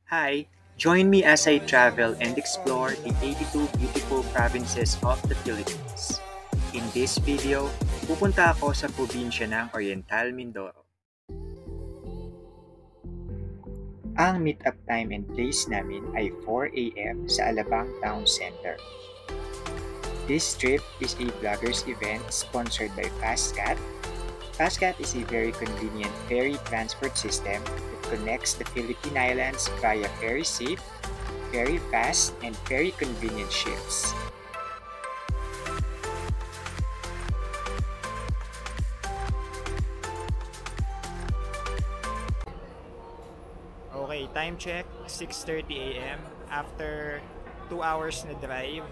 Hi, join me as I travel and explore the 82 beautiful provinces of the Philippines. In this video, pupunta ako sa probinsya ng Oriental Mindoro. Ang meet-up time and place namin ay 4 a.m. sa Alabang Town Center. This trip is a vloggers event sponsored by FastCat. FastCat is a very convenient ferry transport system that connects the Philippine Islands via very safe, very fast, and very convenient ships. Okay, time check, 6:30 a.m. After 2 hours na drive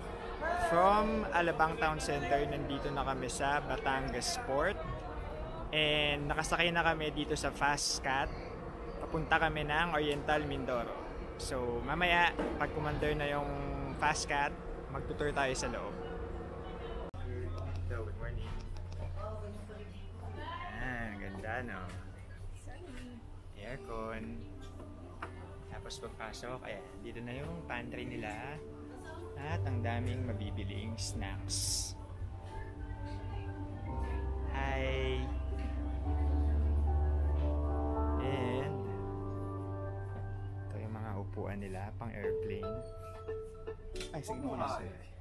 from Alabang Town Center, nandito na kami sa Batangas Port. And nakasakay na kami dito sa FastCat. Papunta kami ng Oriental Mindoro. So mamaya, pag commander na yung FastCat, magtutour tayo sa loob. So, good morning. Ganda no? Aircon. Tapos pagpasok, ayan, dito na yung pantry nila. At ang daming mabibiling snacks. Hi! And ito yung mga upuan nila pang airplane. Ay, sige naman.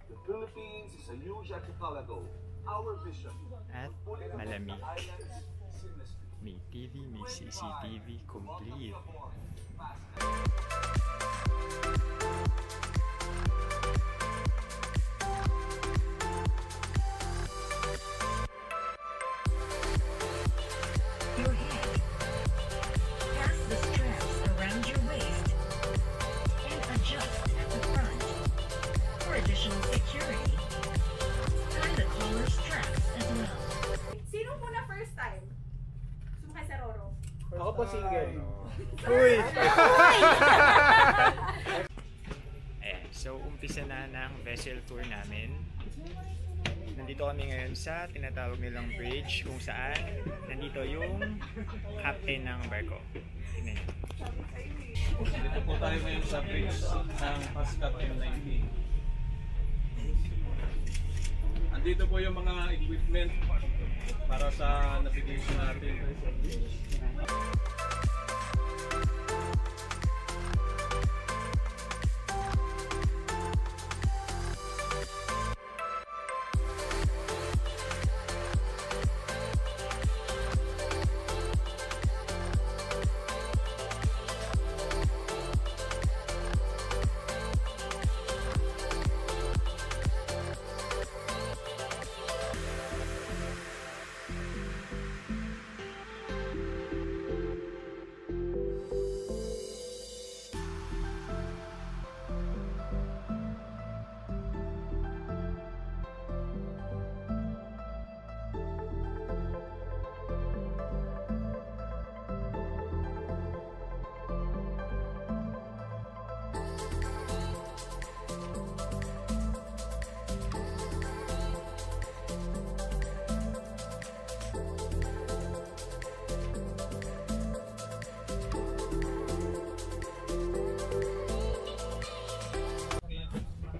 The Philippines is a huge archipelago. Our vision. At malamig. May TV, may CCTV, complete. Your head. Pass the straps around your waist and adjust at the front. For additional security, tie the collar straps as well. Sino muna first time? Sumakay sa Roro. Ako po single. Uy! Ayan, so umpisa na ng vessel tour namin. Nandito kami ngayon sa tinatawag nilang bridge kung saan nandito yung captain ng barko. Tingnan niyo. Dito po tayo ngayon sa bridge ng FastCat M19. Andito po yung mga equipment para sa navigation natin.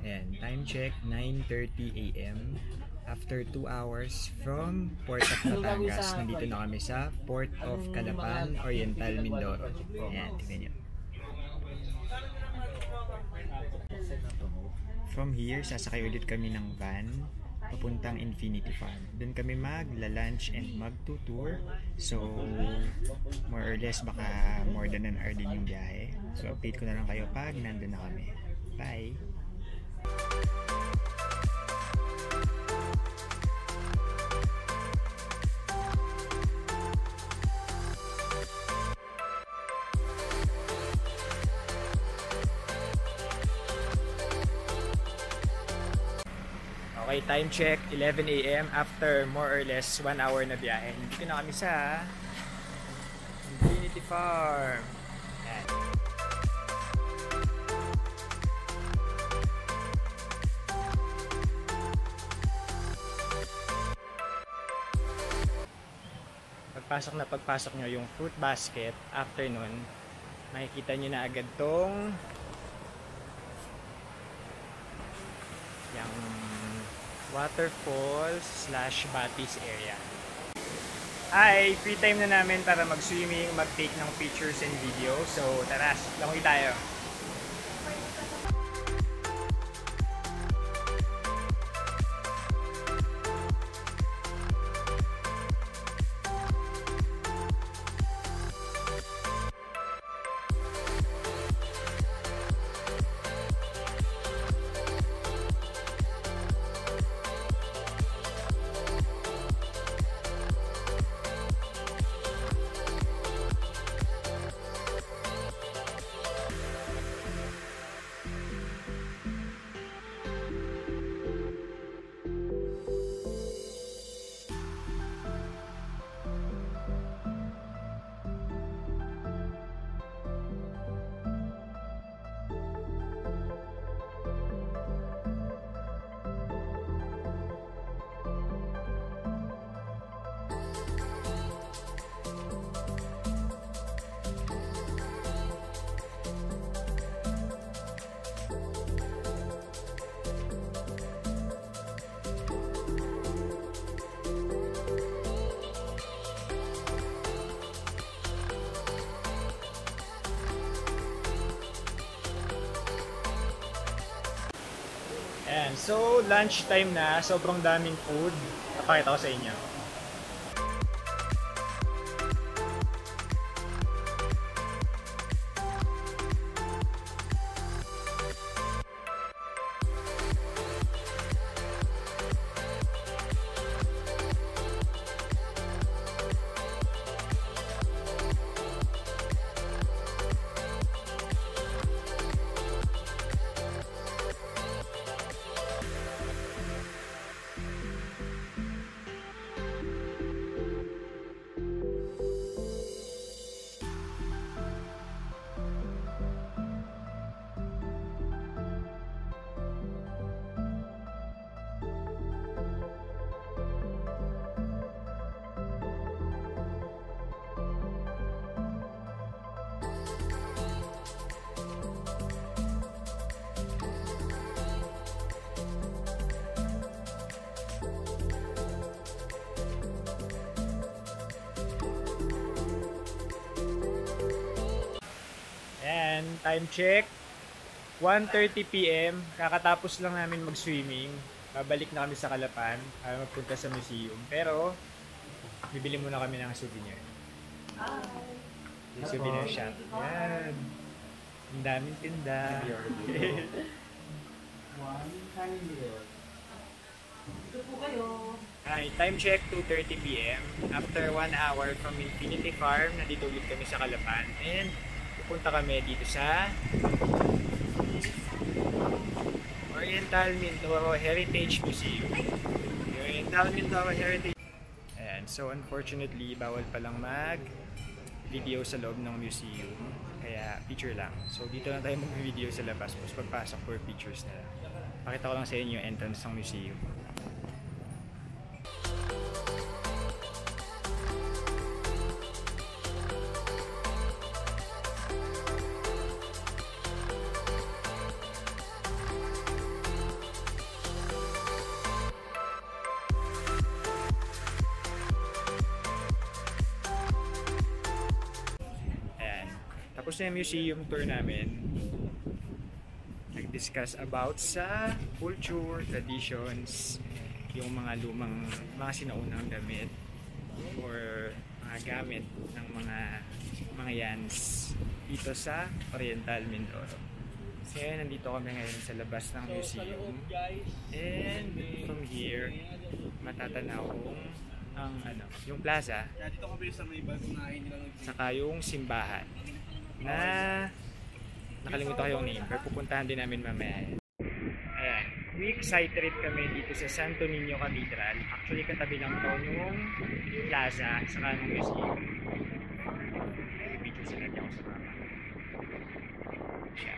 Ayan, time check, 9:30 a.m. After 2 hours from Port of Batangas, nandito na kami sa Port of Calapan, Oriental Mindoro. Ayan, tingnan nyo. From here, sasakay ulit kami ng van papuntang Infinity Farm. Doon kami magla-lunch and mag-tour. So, more or less, baka more than an hour din yung biyahe. So, update ko na lang kayo pag nandun na kami. Bye! Okay, time check, 11 a.m. after more or less 1 hour na biyahe. Dito na kami sa Infinity Farm. Ayan. pagpasok nyo yung fruit basket, after nun, Makikita nyo na agad tong yung waterfalls / Batis area. Ay, free time na namin para mag-swimming, mag-take ng pictures and video. So, tara, langoy tayo. Ayan, so lunch time na, sobrang daming food. Napakita ko sa inyo. And time check, 1:30 PM. Kakatapos lang namin mag-swimming. Babalik na kami sa Calapan para magpunta sa museum. Pero, bibili muna kami ng souvenir. Yung souvenir shop. Yan. Ang daming tinda. Ay, time check, 2:30 PM. After 1 hour from Infinity Farm, nandito ulit kami sa Calapan. And pupunta kami dito sa Oriental Mindoro Heritage Museum. Oriental Mindoro Heritage. Ayan, so unfortunately, bawal palang mag-video sa loob ng museum. Kaya picture lang. So dito na tayo mag-video sa labas. Tapos pagpasok for pictures na lang. Pakita ko lang sa inyo yung entrance ng museum. Tapos na yung museum tour namin, nag-discuss about sa culture, traditions, yung mga lumang, mga sinaunang damit or mga gamit ng mga yans dito sa Oriental Mindoro. Kasi nandito kami ngayon sa labas ng museum, and from here matatanaw ang yung plaza, saka yung simbahan na nakalimutan ko yung name, pero pupuntahan din namin mamaya. Ayan, week side trip kami dito sa Santo Niño Cathedral. Actually katabi lang to yung plaza saka ng museum. Video sila dyan ako sa mama. Siya.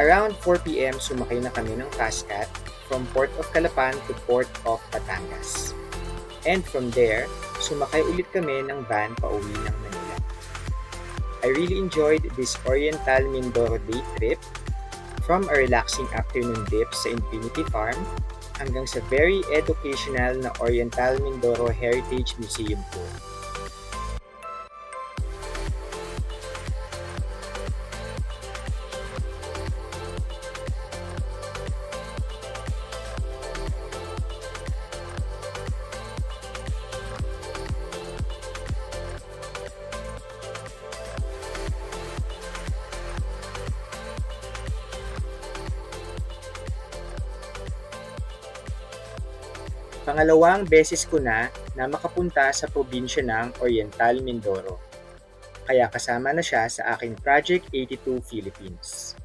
Around 4 PM sumakay na kami ng Cascat from Port of Calapan to Port of Batangas. And from there, sumakay ulit kami ng van pauwi ng Manila. I really enjoyed this Oriental Mindoro day trip, from a relaxing afternoon dip sa Infinity Farm hanggang sa very educational na Oriental Mindoro Heritage Museum tour. Pangalawang beses ko na makapunta sa probinsya ng Oriental Mindoro. Kaya kasama na siya sa aking Project 82 Philippines.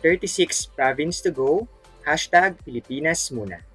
36 province to go, #Pilipinas muna.